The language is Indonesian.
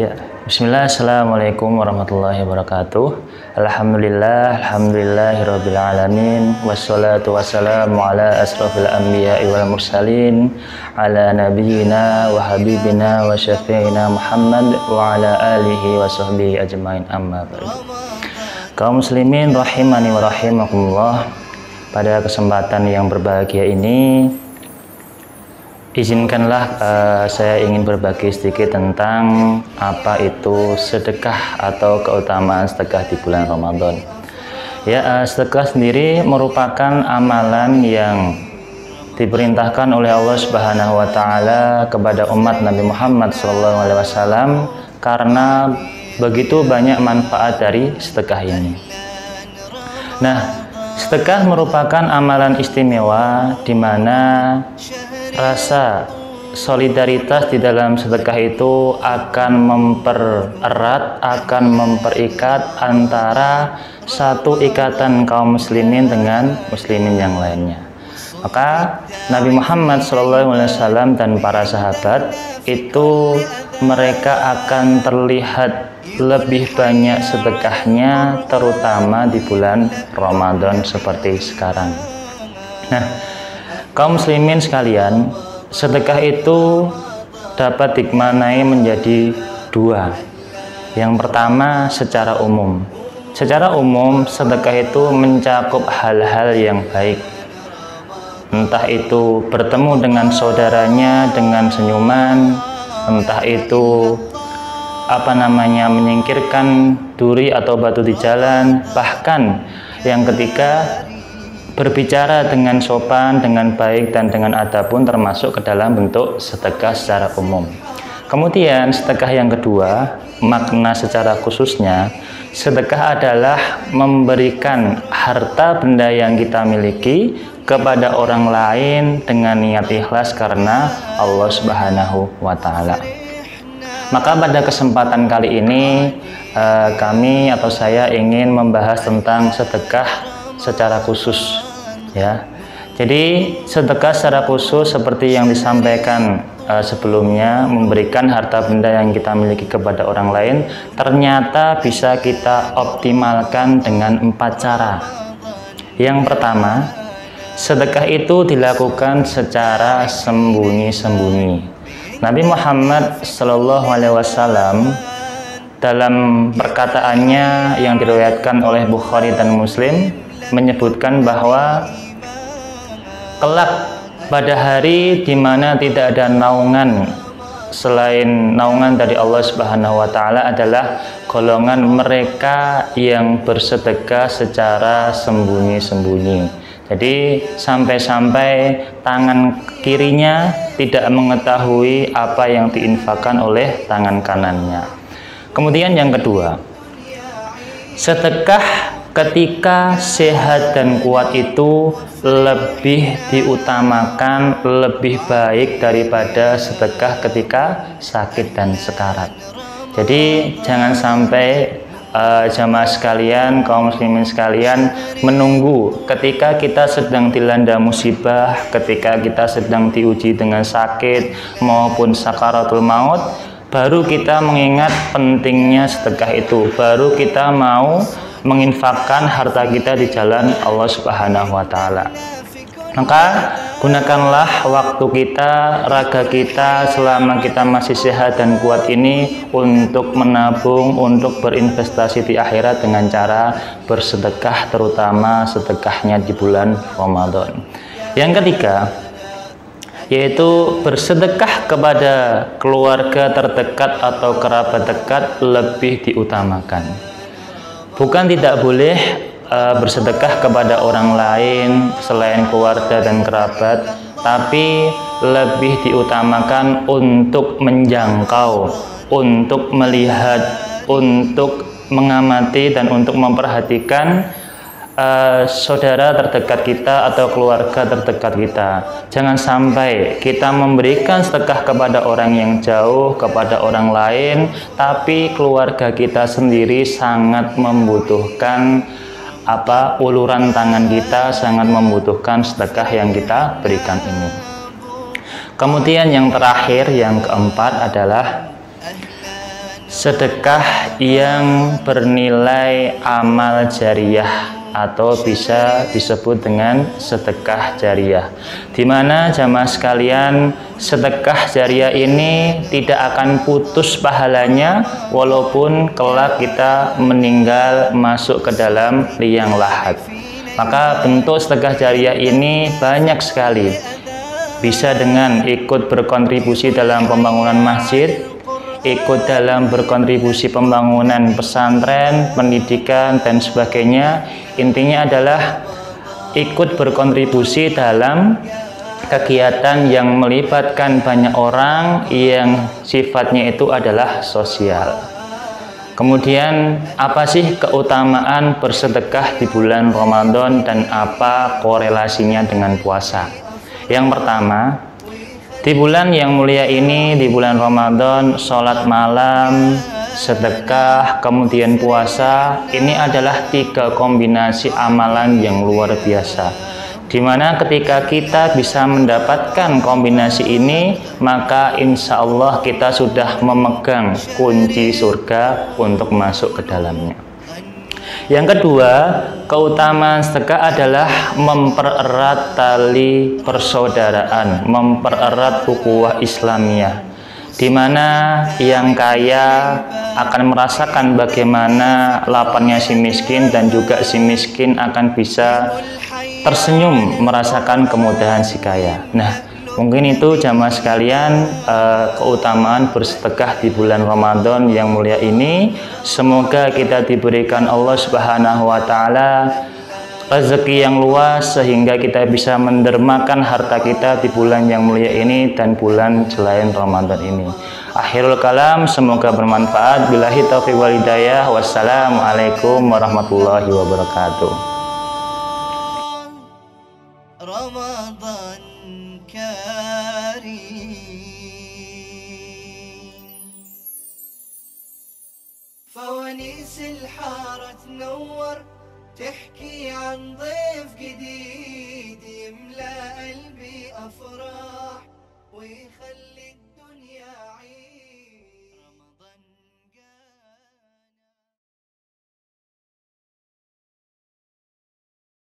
Ya, bismillah, assalamualaikum warahmatullahi wabarakatuh. Alhamdulillahirabbil alamin, wassalatu wassalamu ala asrofil anbiya'i wal mursalin, ala nabiyyina wa habibina wa syafi'ina Muhammad wa ala alihi wa sahbihi ajmain, amma ba'du. Kaum muslimin rahimani wa rahimakumullah, pada kesempatan yang berbahagia ini izinkanlah saya ingin berbagi sedikit tentang apa itu sedekah atau keutamaan sedekah di bulan Ramadan. Ya, sedekah sendiri merupakan amalan yang diperintahkan oleh Allah Subhanahu wa taala kepada umat Nabi Muhammad SAW karena begitu banyak manfaat dari sedekah ini. Nah, sedekah merupakan amalan istimewa di mana rasa solidaritas di dalam sedekah itu akan mempererat, akan memperikat antara satu ikatan kaum muslimin dengan muslimin yang lainnya. Maka Nabi Muhammad SAW dan para sahabat itu mereka akan terlihat lebih banyak sedekahnya, terutama di bulan Ramadan seperti sekarang. Nah, kaum muslimin sekalian, sedekah itu dapat dimaknai menjadi dua. Yang pertama, secara umum. Secara umum, sedekah itu mencakup hal-hal yang baik. Entah itu bertemu dengan saudaranya dengan senyuman, entah itu menyingkirkan duri atau batu di jalan, bahkan yang ketiga, berbicara dengan sopan, dengan baik, dan dengan adab pun termasuk ke dalam bentuk sedekah secara umum. Kemudian sedekah yang kedua, makna secara khususnya, sedekah adalah memberikan harta benda yang kita miliki kepada orang lain dengan niat ikhlas karena Allah Subhanahu wa taala. Maka pada kesempatan kali ini kami atau saya ingin membahas tentang sedekah secara khusus, ya. Jadi sedekah secara khusus seperti yang disampaikan sebelumnya, memberikan harta benda yang kita miliki kepada orang lain ternyata bisa kita optimalkan dengan 4 cara. Yang pertama, sedekah itu dilakukan secara sembunyi-sembunyi. Nabi Muhammad SAW dalam perkataannya yang diriwayatkan oleh Bukhari dan Muslim menyebutkan bahwa kelak pada hari di mana tidak ada naungan selain naungan dari Allah Subhanahu wa taala adalah golongan mereka yang bersedekah secara sembunyi-sembunyi. Jadi sampai-sampai tangan kirinya tidak mengetahui apa yang diinfakkan oleh tangan kanannya. Kemudian yang kedua, sedekah ketika sehat dan kuat itu lebih diutamakan, lebih baik daripada sedekah ketika sakit dan sekarat. Jadi jangan sampai jamaah sekalian, kaum muslimin sekalian menunggu ketika kita sedang dilanda musibah, ketika kita sedang diuji dengan sakit maupun sakaratul maut, baru kita mengingat pentingnya sedekah itu, baru kita mau menginfakkan harta kita di jalan Allah Subhanahu wa taala. Maka gunakanlah waktu kita, raga kita selama kita masih sehat dan kuat ini untuk menabung, untuk berinvestasi di akhirat dengan cara bersedekah, terutama sedekahnya di bulan Ramadan. Yang ketiga, yaitu bersedekah kepada keluarga terdekat atau kerabat dekat lebih diutamakan. Bukan tidak boleh bersedekah kepada orang lain selain keluarga dan kerabat, tapi lebih diutamakan untuk menjangkau, untuk melihat, untuk mengamati dan untuk memperhatikan saudara terdekat kita atau keluarga terdekat kita. Jangan sampai kita memberikan sedekah kepada orang yang jauh, kepada orang lain, tapi keluarga kita sendiri sangat membutuhkan uluran tangan kita, sangat membutuhkan sedekah yang kita berikan ini. Kemudian yang terakhir, yang keempat adalah sedekah yang bernilai amal jariyah atau bisa disebut dengan sedekah jariyah, di mana jamaah sekalian, sedekah jariyah ini tidak akan putus pahalanya walaupun kelak kita meninggal masuk ke dalam liang lahat. Maka bentuk sedekah jariyah ini banyak sekali, bisa dengan ikut berkontribusi dalam pembangunan masjid, ikut dalam berkontribusi pembangunan pesantren, pendidikan, dan sebagainya. Intinya adalah ikut berkontribusi dalam kegiatan yang melibatkan banyak orang yang sifatnya itu adalah sosial. Kemudian, apa sih keutamaan bersedekah di bulan Ramadan dan apa korelasinya dengan puasa? Yang pertama, di bulan yang mulia ini, di bulan Ramadan, sholat malam, sedekah, kemudian puasa, ini adalah 3 kombinasi amalan yang luar biasa. Dimana ketika kita bisa mendapatkan kombinasi ini, maka insya Allah kita sudah memegang kunci surga untuk masuk ke dalamnya. Yang kedua, keutamaan sedekah adalah mempererat tali persaudaraan, mempererat ukhuwah Islamiyah, di mana yang kaya akan merasakan bagaimana lapangnya si miskin, dan juga si miskin akan bisa tersenyum merasakan kemudahan si kaya. Nah, mungkin itu jamaah sekalian keutamaan bersedekah di bulan Ramadan yang mulia ini. Semoga kita diberikan Allah Subhanahu wa taala rezeki yang luas sehingga kita bisa mendermakan harta kita di bulan yang mulia ini dan bulan selain Ramadan ini. Akhirul kalam, semoga bermanfaat. Billahi taufiq wal hidayah. Wassalamualaikum warahmatullahi wabarakatuh. رمضان كريم فوانيس الحارة تنور تحكي عن ضيف جديد يملأ قلبي أفراح ويخلي